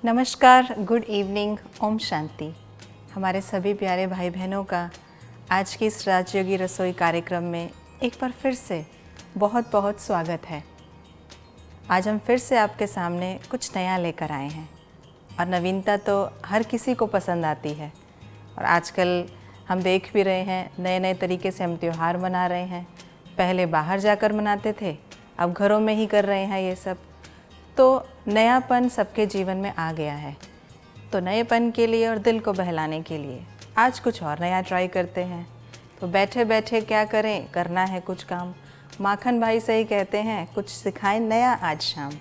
नमस्कार, good evening, Om Shanti. हमारे सभी प्यारे भाई बहनों का आज की इस राजयोगी रसोई कार्यक्रम में एक बार फिर से बहुत बहुत स्वागत है। आज हम फिर से आपके सामने कुछ नया लेकर आए हैं और नवीनता तो हर किसी को पसंद आती है। और आजकल हम देख भी रहे हैं, नए नए तरीके से हम त्यौहार मना रहे हैं। पहले बाहर जाकर मनाते थे, अब घरों में ही कर रहे हैं ये सब। तो नयापन सबके जीवन में आ गया है। तो नएपन के लिए और दिल को बहलाने के लिए आज कुछ और नया ट्राई करते हैं। तो बैठे बैठे क्या करें, करना है कुछ काम। माखन भाई से ही कहते हैं, कुछ सिखाएं नया आज शाम।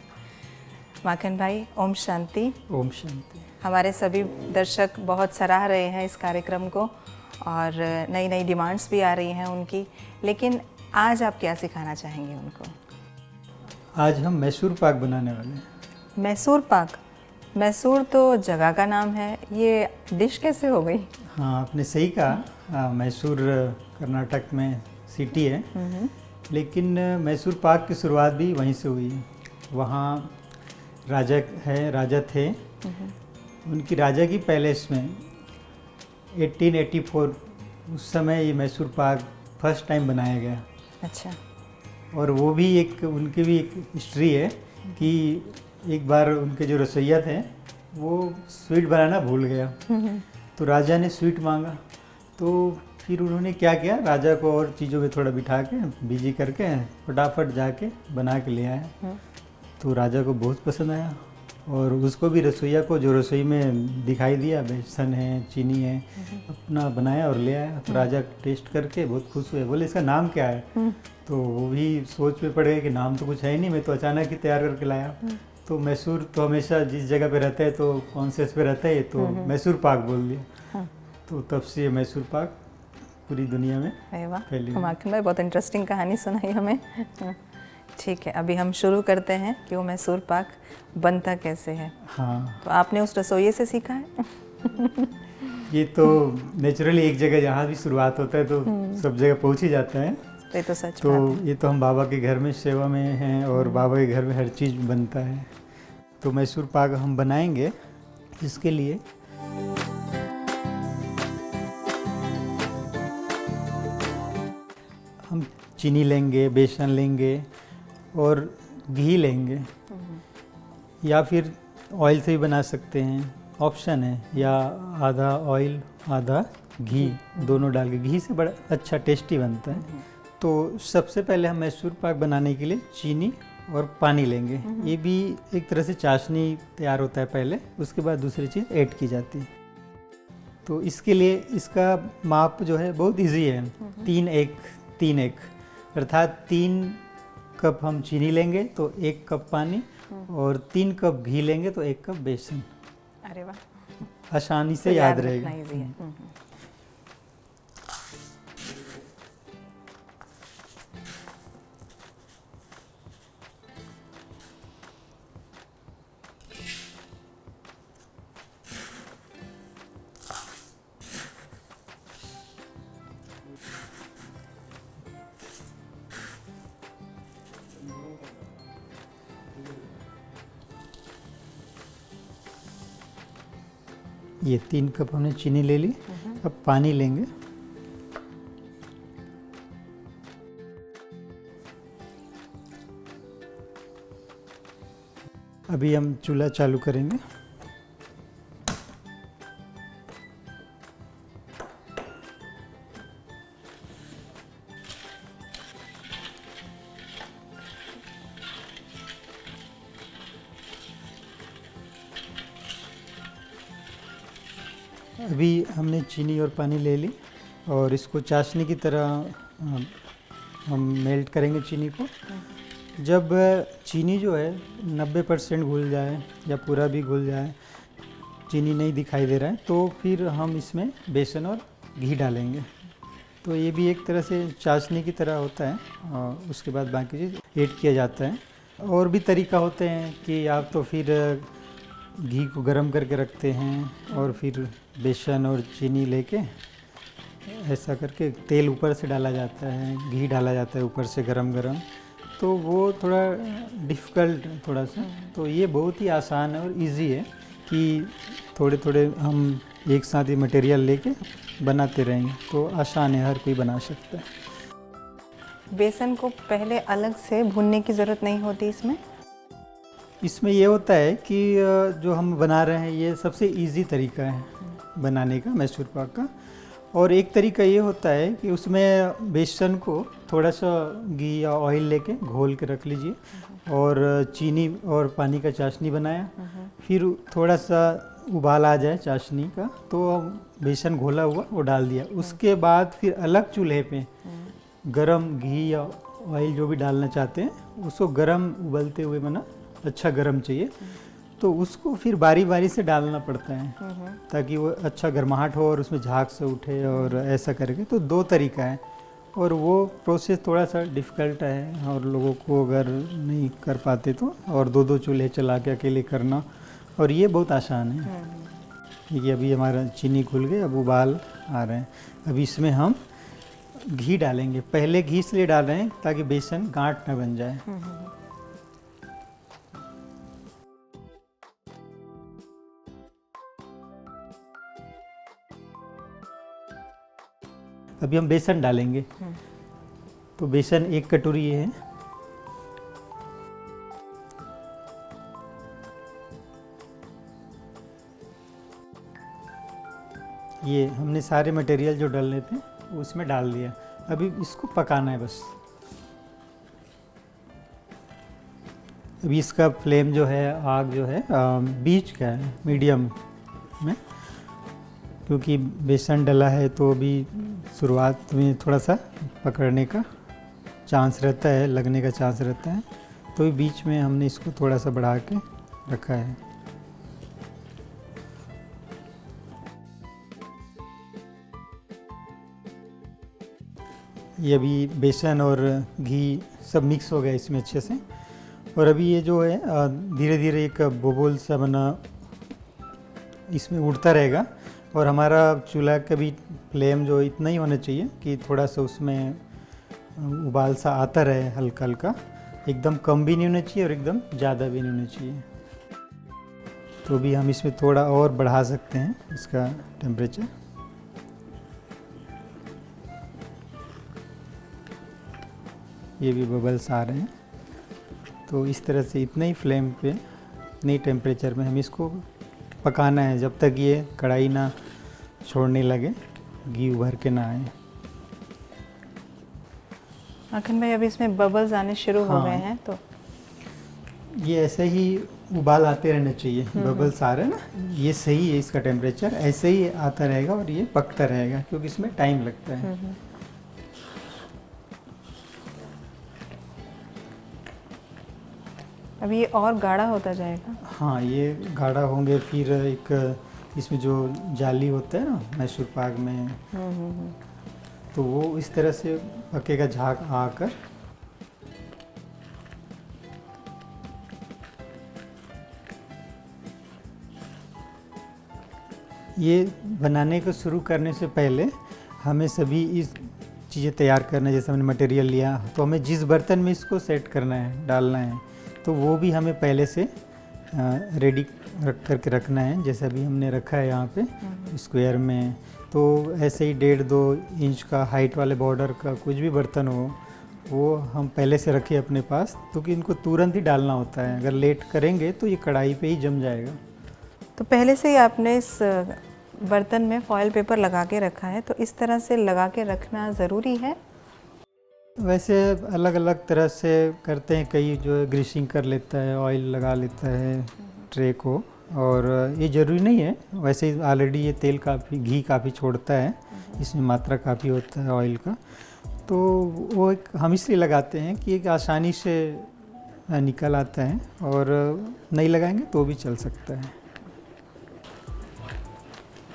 माखन भाई, ओम शांति। ओम शांति। हमारे सभी दर्शक बहुत सराह रहे हैं इस कार्यक्रम को और नई नई डिमांड्स भी आ रही हैं उनकी। लेकिन आज आप क्या सिखाना चाहेंगे उनको? आज हम मैसूर पाक बनाने वाले हैं। मैसूर पाक? मैसूर तो जगह का नाम है, ये डिश कैसे हो गई? हाँ, आपने सही कहा। मैसूर कर्नाटक में सिटी है, लेकिन मैसूर पाक की शुरुआत भी वहीं से हुई है। वहाँ राजा थे। उनकी राजा की पैलेस में 1884 उस समय ये मैसूर पाक फर्स्ट टाइम बनाया गया। अच्छा। और वो भी उनकी भी एक हिस्ट्री है कि एक बार उनके जो रसोइया थे वो स्वीट बनाना भूल गया। तो राजा ने स्वीट मांगा, तो फिर उन्होंने क्या किया, राजा को और चीज़ों में थोड़ा बिठा के बिजी करके फटाफट जाके बना के ले आया। तो राजा को बहुत पसंद आया और उसको भी, रसोइया को, जो रसोई में दिखाई दिया, बेसन है, चीनी है, अपना बनाया और ले आया। तो राजा टेस्ट करके बहुत खुश हुए, बोले इसका नाम क्या है? तो वो भी सोच में पड़ गए कि नाम तो कुछ है ही नहीं, मैं तो अचानक ही तैयार करके लाया। तो मैसूर तो हमेशा जिस जगह पे रहता है तो कॉन्शियस पे रहता है, तो मैसूर पाक बोल दिया। तो तब से ये मैसूर पाक पूरी दुनिया में फैली। माखन भाई, बहुत इंटरेस्टिंग कहानी सुनाई हमें। ठीक है, अभी हम शुरू करते हैं कि वो मैसूर पाक बनता कैसे है। हाँ, तो आपने उस रसोइये से सीखा है? ये तो नेचुरली एक जगह जहाँ भी शुरुआत होता है तो सब जगह पहुँच ही जाता है। तो सच तो बात है। ये तो हम बाबा के घर में सेवा में हैं और बाबा के घर में हर चीज़ बनता है। तो मैसूर पाक हम बनाएंगे, इसके लिए हम चीनी लेंगे, बेसन लेंगे और घी लेंगे, या फिर ऑयल से भी बना सकते हैं, ऑप्शन है। या आधा ऑयल आधा घी दोनों डाल के, घी से बड़ा अच्छा टेस्टी बनता है। तो सबसे पहले हम मैसूर पाक बनाने के लिए चीनी और पानी लेंगे। ये भी एक तरह से चाशनी तैयार होता है पहले, उसके बाद दूसरी चीज़ ऐड की जाती है। तो इसके लिए इसका माप जो है बहुत इजी है, 3-1 अर्थात 3 कप हम चीनी लेंगे तो 1 कप पानी, और 3 कप घी लेंगे तो 1 कप बेसन। अरे वाह, आसानी से याद रहेगा। ये 3 कप हमने चीनी ले ली। अब पानी लेंगे। अभी हम चूल्हा चालू करेंगे। अभी हमने चीनी और पानी ले ली और इसको चाशनी की तरह हम मेल्ट करेंगे चीनी को। जब चीनी जो है 90% घुल जाए या पूरा भी घुल जाए, चीनी नहीं दिखाई दे रहा है, तो फिर हम इसमें बेसन और घी डालेंगे। तो ये भी एक तरह से चाशनी की तरह होता है, और उसके बाद बाकी चीज़ ऐड किया जाता है। और भी तरीका होते हैं कि आप तो फिर घी को गरम करके रखते हैं और फिर बेसन और चीनी लेके ऐसा करके तेल ऊपर से डाला जाता है, घी डाला जाता है ऊपर से गरम गरम, तो वो थोड़ा डिफ़िकल्ट थोड़ा सा। तो ये बहुत ही आसान है और इजी है कि थोड़े थोड़े हम एक साथ ही मटेरियल लेके बनाते रहेंगे तो आसान है, हर कोई बना सकता है। बेसन को पहले अलग से भूनने की ज़रूरत नहीं होती इसमें? इसमें ये होता है कि जो हम बना रहे हैं ये सबसे इजी तरीका है बनाने का मैसूर पाक का। और एक तरीका ये होता है कि उसमें बेसन को थोड़ा सा घी या ऑयल लेके घोल के रख लीजिए और चीनी और पानी का चाशनी बनाया, फिर थोड़ा सा उबाल आ जाए चाशनी का तो बेसन घोला हुआ वो डाल दिया। उसके बाद फिर अलग चूल्हे पे गरम घी या ऑयल जो भी डालना चाहते हैं उसको गरम उबलते हुए बना अच्छा गरम चाहिए तो उसको फिर बारी बारी से डालना पड़ता है ताकि वो अच्छा गर्माहट हो और उसमें झाग से उठे और ऐसा करके। तो दो तरीका है और वो प्रोसेस थोड़ा सा डिफ़िकल्ट है और लोगों को अगर नहीं कर पाते तो और दो दो चूल्हे चला के अकेले करना, और ये बहुत आसान है। देखिए अभी हमारा चीनी घुल गई, अब उबाल आ रहे हैं। अभी इसमें हम घी डालेंगे। पहले घी इसलिए डाल रहे हैं ताकि बेसन गांठ न बन जाए। अभी हम बेसन डालेंगे। तो बेसन 1 कटोरी ये है। ये हमने सारे मटेरियल जो डालने थे उसमें डाल दिया। अभी इसको पकाना है बस। अभी इसका फ्लेम जो है, आग जो है बीच का है, मीडियम में, क्योंकि बेसन डला है तो अभी शुरुआत में थोड़ा सा पकड़ने का चांस रहता है, लगने का चांस रहता है, तो बीच में हमने इसको थोड़ा सा बढ़ा के रखा है। ये अभी बेसन और घी सब मिक्स हो गया इसमें अच्छे से, और अभी ये जो है धीरे धीरे एक बबूल सा बना इसमें उड़ता रहेगा। और हमारा चूल्हा का भी फ्लेम जो इतना ही होना चाहिए कि थोड़ा सा उसमें उबाल सा आता रहे हल्का हल्का, एकदम कम भी नहीं होना चाहिए और एकदम ज़्यादा भी नहीं होना चाहिए। तो भी हम इसमें थोड़ा और बढ़ा सकते हैं इसका टेम्परेचर। ये भी बबल्स आ रहे हैं। तो इस तरह से इतने ही फ्लेम पे, इतने ही टेम्परेचर में हम इसको पकाना है जब तक ये कढ़ाई ना छोड़ने लगे, घी उभर के ना आए। माखन भाई अभी इसमें बबल्स आने शुरू हो गए हैं, तो ये ऐसे ही उबाल आते रहना चाहिए। बबल्स आ रहे हैं ना, ये सही है इसका टेम्परेचर, ऐसे ही आता रहेगा और ये पकता रहेगा क्योंकि इसमें टाइम लगता है। अभी ये और गाढ़ा होता जाएगा। हाँ, ये गाढ़ा होंगे। फिर एक इसमें जो जाली होता है ना मैसूर पाक में, तो वो इस तरह से पकेगा झाग आकर। ये बनाने को शुरू करने से पहले हमें सभी इस चीज़ें तैयार करना है। जैसे हमने मटेरियल लिया तो हमें जिस बर्तन में इसको सेट करना है, डालना है, तो वो भी हमें पहले से रेडी रख करके रखना है। जैसे अभी हमने रखा है यहाँ पे स्क्वायर में, तो ऐसे ही 1.5-2 इंच का हाइट वाले बॉर्डर का कुछ भी बर्तन हो वो हम पहले से रखें अपने पास, क्योंकि इनको तुरंत ही डालना होता है। अगर लेट करेंगे तो ये कढ़ाई पे ही जम जाएगा। तो पहले से ही आपने इस बर्तन में फॉयल पेपर लगा के रखा है, तो इस तरह से लगा के रखना ज़रूरी है? वैसे अलग अलग तरह से करते हैं। कई जो है ग्रीसिंग कर लेता है, ऑयल लगा लेता है ट्रे को, और ये ज़रूरी नहीं है। वैसे ही ऑलरेडी ये तेल काफ़ी, घी काफ़ी छोड़ता है, इसमें मात्रा काफ़ी होता है ऑयल का, तो वो एक हम इसलिए लगाते हैं कि एक आसानी से निकल आता है, और नहीं लगाएंगे तो भी चल सकता है।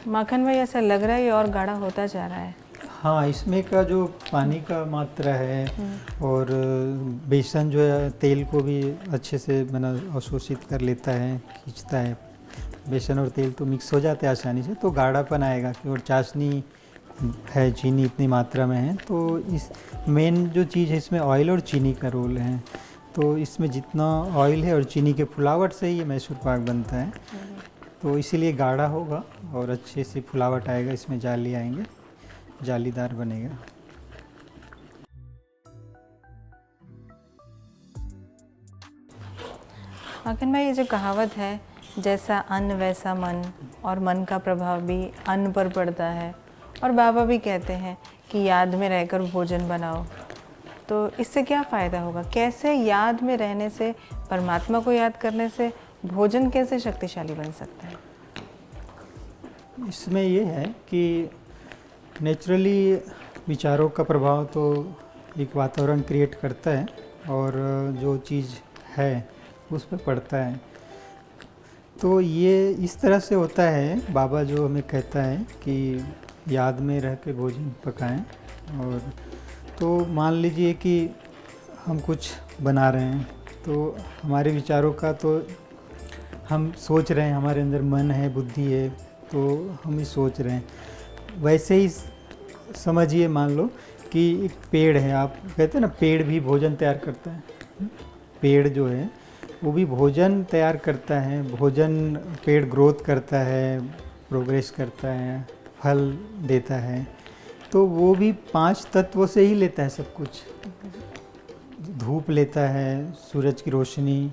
माखन भाई ऐसा लग रहा है ये और गाढ़ा होता जा रहा है। हाँ, इसमें का जो पानी का मात्रा है और बेसन जो है तेल को भी अच्छे से अवशोषित कर लेता है, खींचता है। बेसन और तेल तो मिक्स हो जाते हैं आसानी से, तो गाढ़ापन आएगा। और चाशनी है, चीनी इतनी मात्रा में है, तो इस मेन जो चीज़ है इसमें ऑयल और चीनी का रोल है। तो इसमें जितना ऑयल है और चीनी के फुलावट से ही ये मैसूर पाक बनता है। तो इसीलिए गाढ़ा होगा और अच्छे से फुलावट आएगा, इसमें जाली आएंगे, जालीदार बनेगा। आखिर में ये जो कहावत है, जैसा अन्न वैसा मन, और मन का प्रभाव भी अन्न पर पड़ता है, और बाबा भी कहते हैं कि याद में रहकर भोजन बनाओ, तो इससे क्या फ़ायदा होगा? कैसे याद में रहने से, परमात्मा को याद करने से भोजन कैसे शक्तिशाली बन सकता है? इसमें ये है कि नेचुरली विचारों का प्रभाव तो एक वातावरण क्रिएट करता है और जो चीज़ है उस पर पड़ता है। तो ये इस तरह से होता है, बाबा जो हमें कहता है कि याद में रह के भोजन पकाएं। और तो मान लीजिए कि हम कुछ बना रहे हैं, तो हमारे विचारों का तो हम सोच रहे हैं, हमारे अंदर मन है, बुद्धि है, तो हम ही सोच रहे हैं। वैसे ही समझिए, मान लो कि एक पेड़ है, आप कहते हैं ना पेड़ भी भोजन तैयार करता है। पेड़ जो है वो भी भोजन तैयार करता है, भोजन, पेड़ ग्रोथ करता है, प्रोग्रेस करता है, फल देता है, तो वो भी 5 तत्वों से ही लेता है सब कुछ। धूप लेता है, सूरज की रोशनी,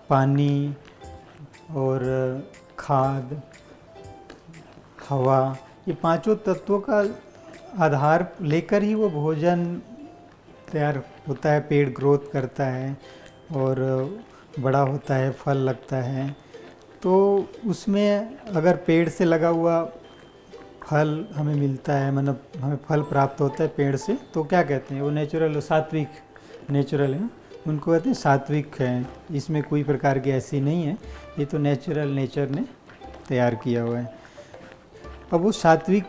पानी और खाद, हवा, ये 5 तत्वों का आधार लेकर ही वो भोजन तैयार होता है। पेड़ ग्रोथ करता है और बड़ा होता है, फल लगता है। तो उसमें अगर पेड़ से लगा हुआ फल हमें मिलता है, मतलब हमें फल प्राप्त होता है पेड़ से, तो क्या कहते हैं वो नेचुरल, सात्विक, नेचुरल है, उनको कहते हैं सात्विक है। इसमें कोई प्रकार की ऐसी नहीं है, ये तो नेचुरल, नेचर ने तैयार किया हुआ है। अब वो सात्विक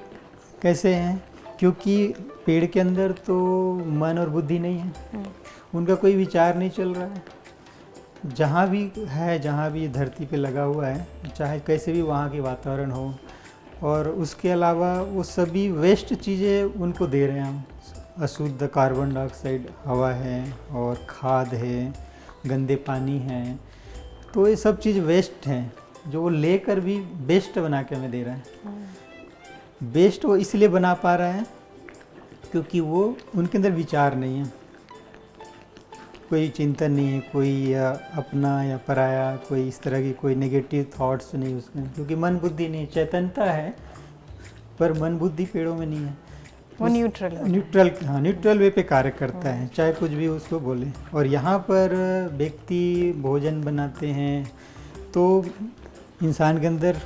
कैसे हैं? क्योंकि पेड़ के अंदर तो मन और बुद्धि नहीं है, उनका कोई विचार नहीं चल रहा है। जहाँ भी है, जहाँ भी धरती पे लगा हुआ है, चाहे कैसे भी वहाँ के वातावरण हो, और उसके अलावा वो सभी वेस्ट चीज़ें उनको दे रहे हैं हम। अशुद्ध कार्बन डाइऑक्साइड हवा है और खाद है, गंदे पानी है, तो ये सब चीज़ वेस्ट हैं जो वो लेकर भी बेस्ट बना के हमें दे रहा है। बेस्ट वो इसलिए बना पा रहा है क्योंकि वो उनके अंदर विचार नहीं है, कोई चिंतन नहीं है, कोई अपना या पराया, कोई इस तरह की कोई नेगेटिव थॉट्स नहीं उसमें, क्योंकि मन बुद्धि नहीं, चैतन्यता है पर मन बुद्धि पेड़ों में नहीं है। वो न्यूट्रल है। न्यूट्रल, हाँ, न्यूट्रल वे पे कार्य करता है, चाहे कुछ भी उसको बोले। और यहाँ पर व्यक्ति भोजन बनाते हैं तो इंसान के अंदर,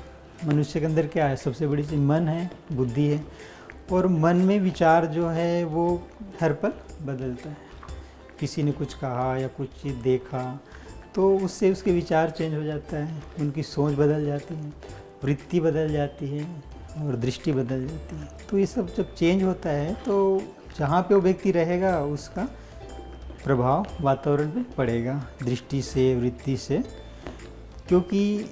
मनुष्य के अंदर क्या है? सबसे बड़ी चीज़ मन है, बुद्धि है, और मन में विचार जो है वो हर पल बदलता है। किसी ने कुछ कहा या कुछ चीज़ देखा तो उससे उसके विचार चेंज हो जाता है, उनकी सोच बदल जाती है, वृत्ति बदल जाती है और दृष्टि बदल जाती है। तो ये सब जब चेंज होता है तो जहाँ पे वो व्यक्ति रहेगा उसका प्रभाव वातावरण पे पड़ेगा, दृष्टि से, वृत्ति से, क्योंकि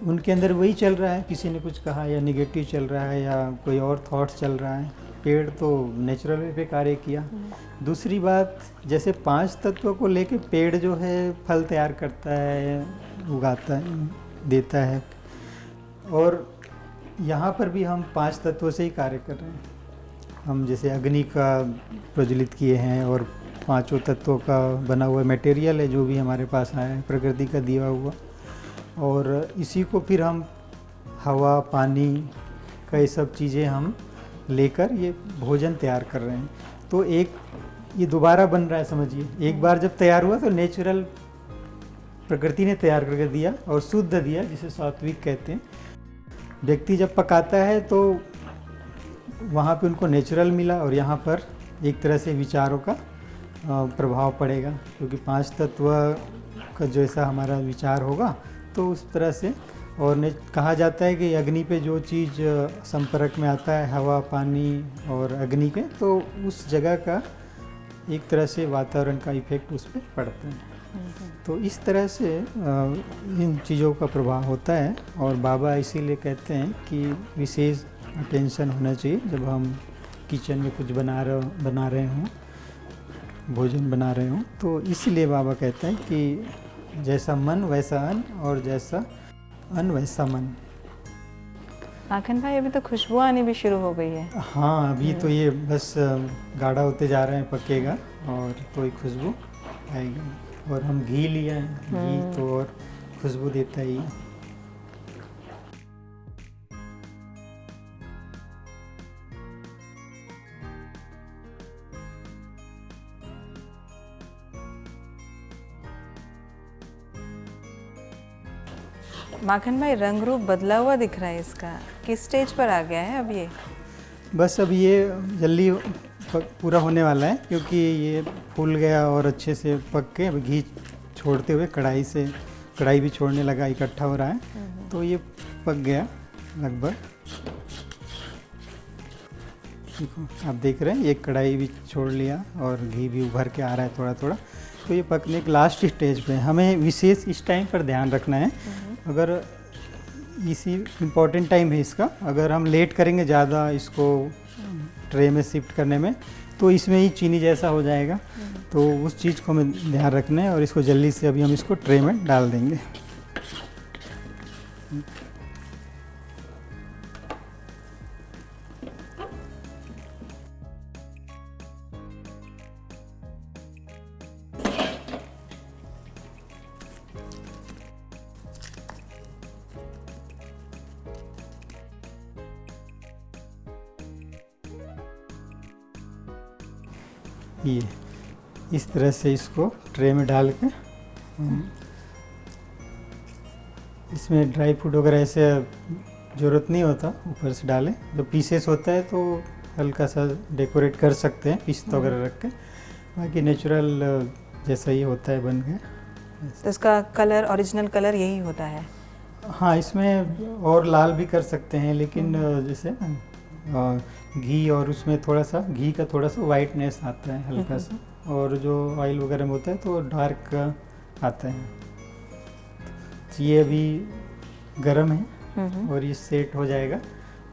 उनके अंदर वही चल रहा है। किसी ने कुछ कहा या नेगेटिव चल रहा है या कोई और थॉट्स चल रहा है। पेड़ तो नेचुरल वे पे कार्य किया। दूसरी बात, जैसे 5 तत्वों को लेके पेड़ जो है फल तैयार करता है, उगाता है, देता है, और यहाँ पर भी हम 5 तत्वों से ही कार्य कर रहे हैं। हम जैसे अग्नि का प्रज्वलित किए हैं और 5 तत्वों का बना हुआ मटेरियल है जो भी हमारे पास आया है, प्रकृति का दिया हुआ, और इसी को फिर हम हवा, पानी का ये सब चीज़ें हम लेकर ये भोजन तैयार कर रहे हैं। तो एक ये दोबारा बन रहा है, समझिए। एक बार जब तैयार हुआ तो नेचुरल प्रकृति ने तैयार करके दिया और शुद्ध दिया, जिसे सात्विक कहते हैं। व्यक्ति जब पकाता है तो वहाँ पे उनको नेचुरल मिला और यहाँ पर एक तरह से विचारों का प्रभाव पड़ेगा, क्योंकि 5 तत्व का जैसा हमारा विचार होगा तो उस तरह से। और कहा जाता है कि अग्नि पे जो चीज़ संपर्क में आता है, हवा, पानी और अग्नि के, तो उस जगह का एक तरह से वातावरण का इफेक्ट उस पर पड़ता है। तो इस तरह से इन चीज़ों का प्रभाव होता है। और बाबा इसीलिए कहते हैं कि विशेष अटेंशन होना चाहिए जब हम किचन में कुछ बना रहे हों, भोजन बना रहे हों। तो इसलिए बाबा कहते हैं कि जैसा मन वैसा अन्न, और जैसा अन वैसा मन। माखन भाई अभी तो खुशबू आनी भी शुरू हो गई है। हाँ, अभी तो ये बस गाढ़ा होते जा रहे हैं, पकेगा और तो ये खुशबू आएगी। और हम घी लिया है, घी तो और खुशबू देता ही है। माखन भाई रंग रूप बदला हुआ दिख रहा है इसका, किस स्टेज पर आ गया है अब ये? बस अब ये जल्दी पूरा होने वाला है, क्योंकि ये फूल गया और अच्छे से पक के अब घी छोड़ते हुए कढ़ाई भी छोड़ने लगा, इकट्ठा हो रहा है। तो ये पक गया लगभग। देखो, आप देख रहे हैं ये कढ़ाई भी छोड़ लिया और घी भी उभर के आ रहा है थोड़ा थोड़ा। तो ये पकने के लास्ट स्टेज पे हमें विशेष इस टाइम पर ध्यान रखना है। अगर इसी इम्पॉर्टेंट टाइम है इसका, अगर हम लेट करेंगे ज़्यादा इसको ट्रे में शिफ्ट करने में, तो इसमें ही चीनी जैसा हो जाएगा। तो उस चीज़ को हमें ध्यान रखना है और इसको जल्दी से अभी हम इसको ट्रे में डाल देंगे। ये इस तरह से इसको ट्रे में डाल के इसमें ड्राई फ्रूट वगैरह ऐसे ज़रूरत नहीं होता, ऊपर से डालें। जो पीसेस होता है तो हल्का सा डेकोरेट कर सकते हैं पिस्ता वगैरह रख के, बाकी नेचुरल जैसा ही होता है बन के। तो इसका कलर, ओरिजिनल कलर यही होता है? हाँ, इसमें और लाल भी कर सकते हैं, लेकिन जैसे ना घी और उसमें थोड़ा सा घी का थोड़ा सा वाइटनेस आता है हल्का सा, और जो ऑयल वगैरह में होता है तो डार्क आता है। तो ये अभी गरम है और ये सेट हो जाएगा।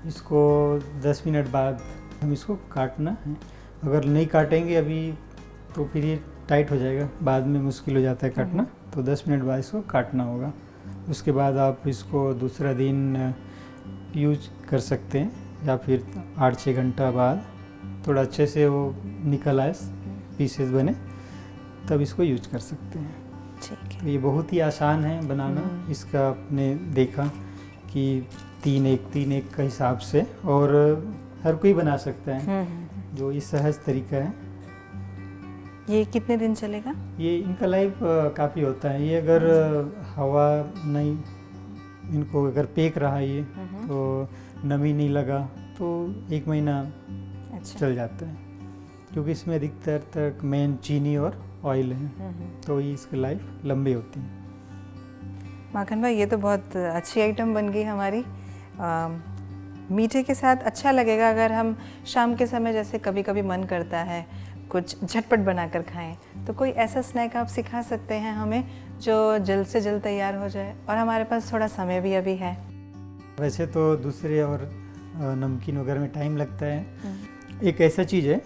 इसको 10 मिनट बाद हम इसको काटना है। अगर नहीं काटेंगे अभी तो फिर ये टाइट हो जाएगा, बाद में मुश्किल हो जाता है काटना। तो 10 मिनट बाद इसको काटना होगा। उसके बाद आप इसको दूसरा दिन यूज कर सकते हैं, या फिर 8-6 घंटा बाद थोड़ा अच्छे से वो निकल आए, पीसेस बने, तब इसको यूज कर सकते हैं। ठीक है। तो ये बहुत ही आसान है बनाना। इसका आपने देखा कि 3-1 का हिसाब से, और हर कोई बना सकता है। जो ये सहज तरीका है। ये कितने दिन चलेगा? ये इनका लाइफ काफ़ी होता है। ये अगर हवा नहीं, इनको अगर पेक रहा ये तो नमी नहीं लगा तो 1 महीना चल जाता है, क्योंकि इसमें अधिकतर तक मेन चीनी और ऑयल है, तो ये इसकी लाइफ लंबी होती है। माखन भाई ये तो बहुत अच्छी आइटम बन गई हमारी। मीठे के साथ अच्छा लगेगा अगर हम शाम के समय, जैसे कभी कभी मन करता है कुछ झटपट बनाकर खाएं, तो कोई ऐसा स्नैक आप सिखा सकते हैं हमें जो जल्द से जल्द तैयार हो जाए, और हमारे पास थोड़ा समय भी अभी है। वैसे तो दूसरे और नमकीन वगैरह में टाइम लगता है। एक ऐसा चीज़ है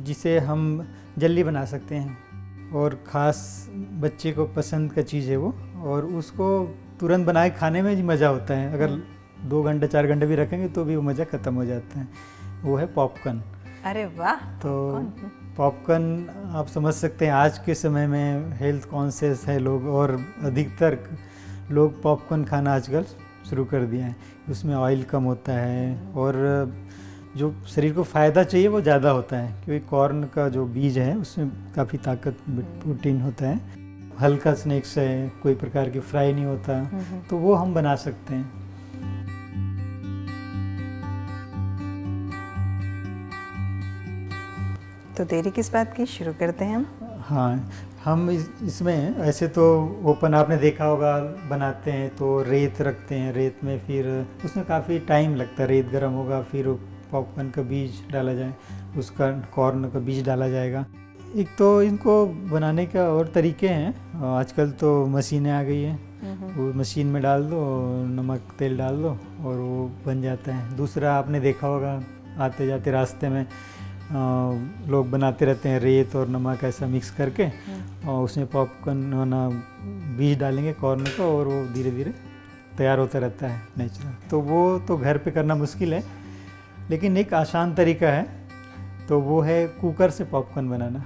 जिसे हम जल्दी बना सकते हैं, और ख़ास बच्चे को पसंद का चीज़ है वो, और उसको तुरंत बनाए खाने में मज़ा होता है। अगर 2 घंटे 4 घंटे भी रखेंगे तो भी वो मज़ा ख़त्म हो जाता है। वो है पॉपकॉर्न। अरे वाह! तो पॉपकॉर्न आप समझ सकते हैं आज के समय में हेल्थ कॉन्शियस है लोग, और अधिकतर लोग पॉपकॉर्न खाना आजकल शुरू कर दिया है। उसमें ऑयल कम होता है और जो शरीर को फ़ायदा चाहिए वो ज़्यादा होता है, क्योंकि कॉर्न का जो बीज है उसमें काफ़ी ताकत, प्रोटीन होता है। हल्का स्नैक्स है, कोई प्रकार की फ्राई नहीं होता, तो वो हम बना सकते हैं। तो देरी किस बात की, शुरू करते हैं हम। हाँ, हम इसमें ऐसे तो ओपन आपने देखा होगा बनाते हैं तो रेत रखते हैं, रेत में फिर उसमें काफ़ी टाइम लगता है। रेत गर्म होगा, फिर पॉपकॉर्न का बीज डाला जाए, उसका कॉर्न का बीज डाला जाएगा। एक तो इनको बनाने का और तरीके हैं, आजकल तो मशीनें आ गई हैं, वो मशीन में डाल दो, नमक तेल डाल दो और वो बन जाता है। दूसरा आपने देखा होगा आते जाते रास्ते में लोग बनाते रहते हैं, रेत और नमक ऐसा मिक्स करके, और उसमें पॉपकॉर्न ना बीज डालेंगे कॉर्न का, और वो धीरे धीरे तैयार होता रहता है नेचुरल। तो वो तो घर पे करना मुश्किल है, लेकिन एक आसान तरीका है, तो वो है कुकर से पॉपकॉर्न बनाना।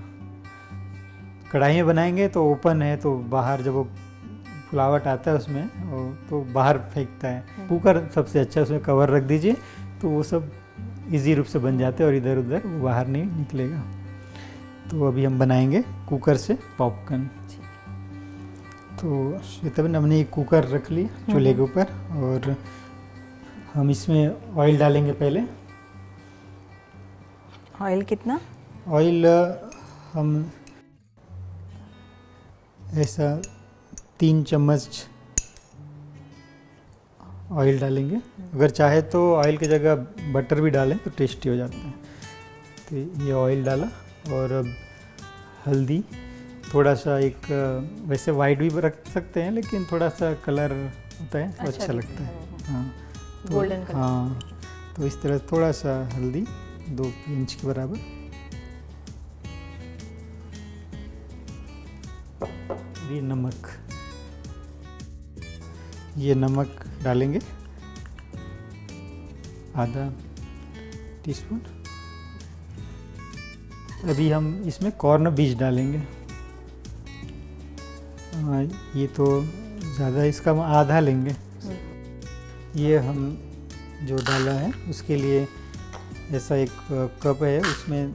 कढ़ाई में बनाएंगे तो ओपन है, तो बाहर जब वो फुलावट आता है उसमें तो बाहर फेंकता है। कुकर सबसे अच्छा, उसमें कवर रख दीजिए तो वो सब इजी रूप से बन जाते हैं और इधर उधर वो बाहर नहीं निकलेगा। तो अभी हम बनाएंगे कुकर से पॉपकॉर्न। तो श्वेता, हमने एक कुकर रख लिया चूल्हे के ऊपर और हम इसमें ऑयल डालेंगे। पहले ऑयल कितना? ऑयल हम ऐसा 3 चम्मच ऑयल डालेंगे। अगर चाहे तो ऑयल की जगह बटर भी डालें तो टेस्टी हो जाता है। तो ये ऑयल डाला और अब हल्दी थोड़ा सा, एक वैसे वाइट भी रख सकते हैं लेकिन थोड़ा सा कलर होता है तो अच्छा लगता है। हाँ, तो गोल्डन कलर। हाँ, तो इस तरह थोड़ा सा हल्दी 2 इंच के बराबर। ये नमक, ये नमक डालेंगे आधा टीस्पून। अभी हम इसमें कॉर्न बीज डालेंगे। ये तो ज़्यादा, इसका हम आधा लेंगे। ये हम जो डाला है उसके लिए ऐसा एक कप है, उसमें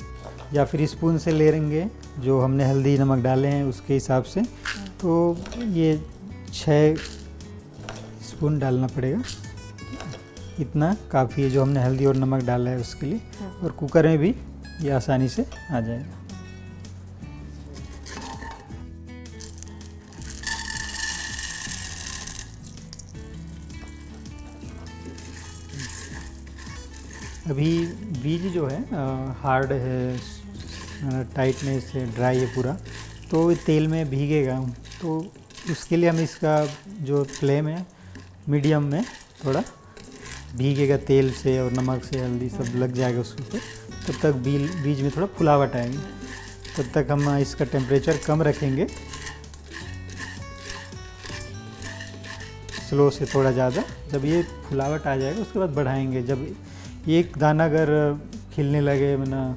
या फिर स्पून से ले लेंगे जो हमने हल्दी नमक डाले हैं उसके हिसाब से। तो ये 6 स्पून डालना पड़ेगा, इतना काफ़ी है जो हमने हल्दी और नमक डाला है उसके लिए। और कुकर में भी ये आसानी से आ जाएगा। अभी बीज जो है हार्ड है, टाइटनेस है, ड्राई है पूरा, तो तेल में भीगेगा। तो उसके लिए हम इसका जो फ्लेम है मीडियम में थोड़ा भीगेगा तेल से और नमक से, हल्दी सब लग जाएगा उसके ऊपर। तब तक बीज में थोड़ा फुलावट आएगी, तब तक हम इसका टेम्परेचर कम रखेंगे, स्लो से थोड़ा ज़्यादा। जब ये फुलावट आ जाएगा उसके बाद बढ़ाएंगे। जब एक दाना अगर खिलने लगे, मना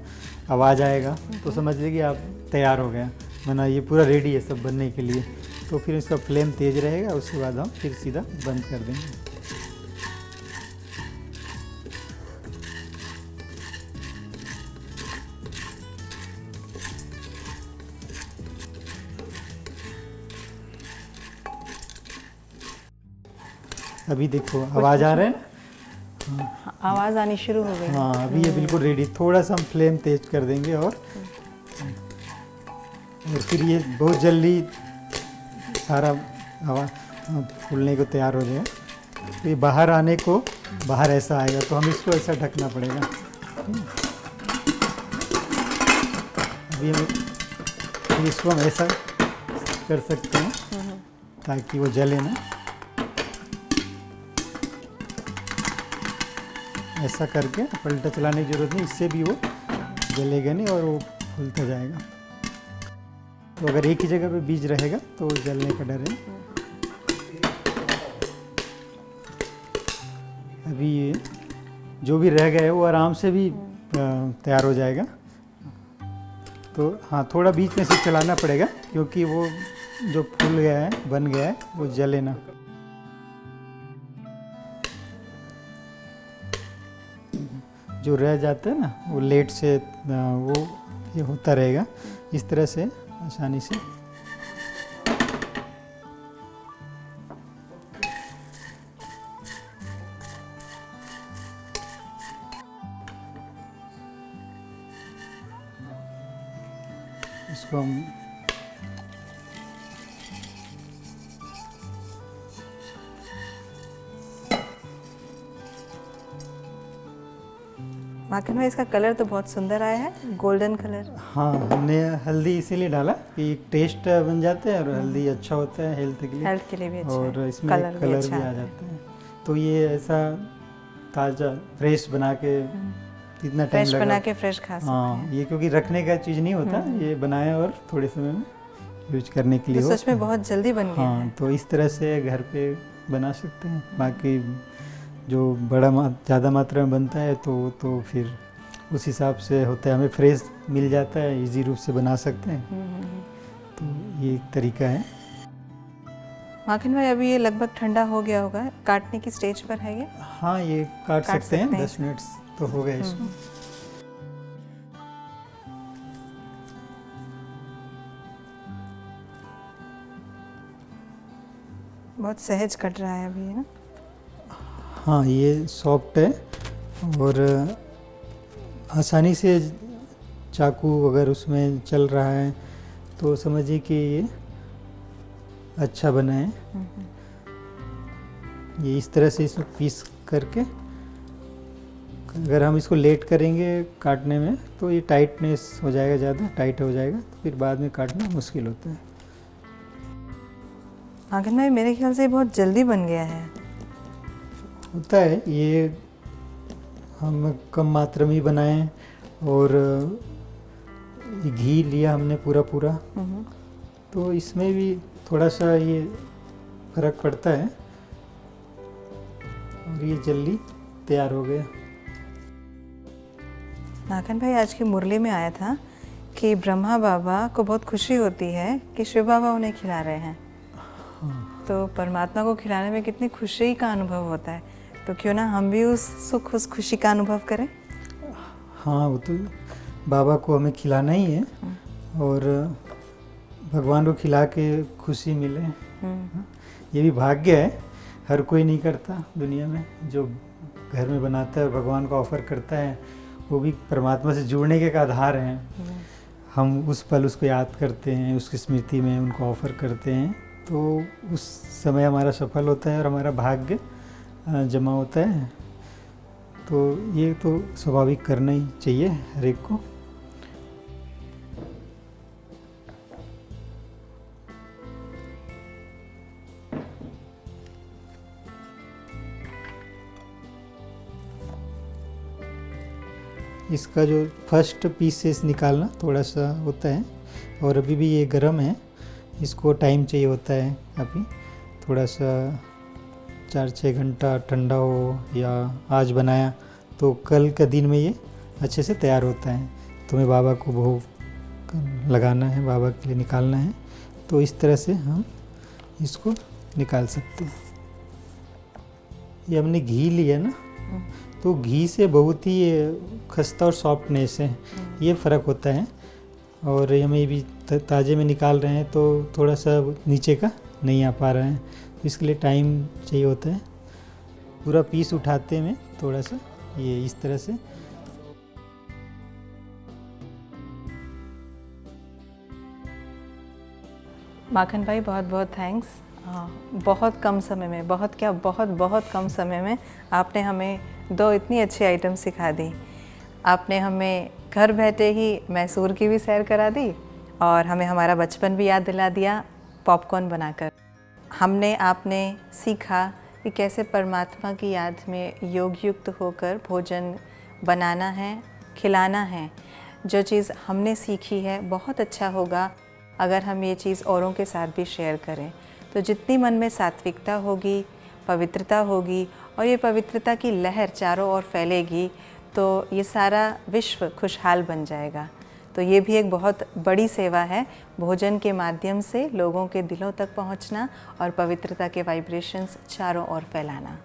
आवाज़ आएगा, तो समझ लीजिए आप तैयार हो गया, मना ये पूरा रेडी है सब बनने के लिए। तो फिर इसका फ्लेम तेज़ रहेगा, उसके बाद हम फिर सीधा बंद कर देंगे। अभी देखो आवाज़ आ रहा है, आवाज़ आनी शुरू हो गई। हाँ, अभी ये बिल्कुल रेडी। थोड़ा सा हम फ्लेम तेज कर देंगे और फिर ये बहुत जल्दी सारा हवा फूलने को तैयार हो जाएगा। तो ये बाहर आने को, बाहर ऐसा आएगा तो हम इसको ऐसा ढकना पड़ेगा। अभी हम फिर इसको हम ऐसा कर सकते हैं ताकि वो जले ना। ऐसा करके पलटा चलाने की ज़रूरत नहीं, इससे भी वो जलेगा नहीं और वो फूलता जाएगा। तो अगर एक ही जगह पे बीज रहेगा तो जलने का डर है। अभी ये जो भी रह गया है वो आराम से भी तैयार हो जाएगा। तो हाँ, थोड़ा बीच में से चलाना पड़ेगा क्योंकि वो जो फूल गया है, बन गया है, वो जले ना। जो रह जाता है ना वो लेट से वो ये होता रहेगा। इस तरह से आसानी से इसको हम माखन भाई, इसका कलर तो बहुत सुंदर आया है, गोल्डन कलर। हाँ, हमने हल्दी इसीलिए डाला कि टेस्ट बन जाता है और हल्दी अच्छा होता है हेल्थ के लिए। हेल्थ के लिए भी अच्छा और है। इसमें कलर कलर अच्छा भी आ जाता है। तो ये ऐसा ताज़ा फ्रेश बना के इतना टाइम फ्रेश लगा। बना के फ्रेश खा सकते हाँ, हैं। ये क्योंकि रखने का चीज़ नहीं होता, ये बनाया और थोड़े समय में यूज करने के लिए तो हो। सच में बहुत जल्दी बन गया हाँ, है। तो इस तरह से घर पे बना सकते हैं। बाकी जो ज़्यादा मात्रा में बनता है तो फिर उस हिसाब से होता है, हमें फ्रेश मिल जाता है, इजी रूप से बना सकते हैं। तो ये एक तरीका है। माखन भाई अभी ये लगभग ठंडा हो गया होगा, काटने की स्टेज पर है ये? हाँ, ये काट सकते हैं। 10 मिनट तो हो गए इसको। बहुत सहज कट रहा है अभी, है ना? हाँ, ये सॉफ्ट है और आसानी से चाकू अगर उसमें चल रहा है तो समझिए कि ये अच्छा बना है। ये इस तरह से इसमें पीस करके, अगर हम इसको लेट करेंगे काटने में तो ये टाइटनेस हो जाएगा, ज़्यादा टाइट हो जाएगा, तो फिर बाद में काटना मुश्किल होता है। माखन भाई मेरे ख्याल से ये बहुत जल्दी बन गया है। होता है, ये हम कम मात्रा में ही बनाए और घी लिया हमने पूरा, तो इसमें भी थोड़ा सा ये फर्क पड़ता है और ये जल्दी तैयार हो गया। माखन भाई आज की मुरली में आया था कि ब्रह्मा बाबा को बहुत खुशी होती है कि शिव बाबा उन्हें खिला रहे हैं। तो परमात्मा को खिलाने में कितनी खुशी का अनुभव होता है, तो क्यों ना हम भी उस सुख, उस खुशी का अनुभव करें। हाँ, वो तो बाबा को हमें खिलाना ही है और भगवान को खिला के खुशी मिले। ये भी भाग्य है, हर कोई नहीं करता दुनिया में। जो घर में बनाता है और भगवान को ऑफर करता है, वो भी परमात्मा से जुड़ने के एक आधार हैं। हम उस पल उसको याद करते हैं, उसकी स्मृति में उनको ऑफर करते हैं, तो उस समय हमारा सफल होता है और हमारा भाग्य जमा होता है। तो ये तो स्वाभाविक करना ही चाहिए हर एक को। इसका जो फर्स्ट पीसेस निकालना थोड़ा सा होता है और अभी भी ये गर्म है, इसको टाइम चाहिए होता है। अभी थोड़ा सा 4-6 घंटा ठंडा हो, या आज बनाया तो कल का दिन में ये अच्छे से तैयार होता है। तो हमें बाबा को भोग लगाना है, बाबा के लिए निकालना है, तो इस तरह से हम इसको निकाल सकते हैं। ये हमने घी लिया ना, तो घी से बहुत ही खस्ता और सॉफ्टनेस है, ये फ़र्क होता है। और हमें भी ताज़े में निकाल रहे हैं तो थोड़ा सा नीचे का नहीं आ पा रहा है, इसके लिए टाइम चाहिए होता है। पूरा पीस उठाते में थोड़ा सा ये इस तरह से। माखन भाई बहुत बहुत थैंक्स। बहुत कम समय में, बहुत क्या बहुत कम समय में आपने हमें 2 इतनी अच्छी आइटम सिखा दी। आपने हमें घर बैठे ही मैसूर की भी सैर करा दी और हमें हमारा बचपन भी याद दिला दिया पॉपकॉर्न बनाकर। आपने सीखा कि कैसे परमात्मा की याद में योग युक्त होकर भोजन बनाना है, खिलाना है। जो चीज़ हमने सीखी है, बहुत अच्छा होगा अगर हम ये चीज़ औरों के साथ भी शेयर करें। तो जितनी मन में सात्विकता होगी, पवित्रता होगी और ये पवित्रता की लहर चारों ओर फैलेगी, तो ये सारा विश्व खुशहाल बन जाएगा। तो ये भी एक बहुत बड़ी सेवा है, भोजन के माध्यम से लोगों के दिलों तक पहुंचना और पवित्रता के वाइब्रेशंस चारों ओर फैलाना।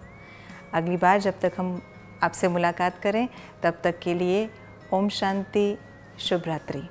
अगली बार जब तक हम आपसे मुलाकात करें, तब तक के लिए ओम शांति, शुभ रात्रि।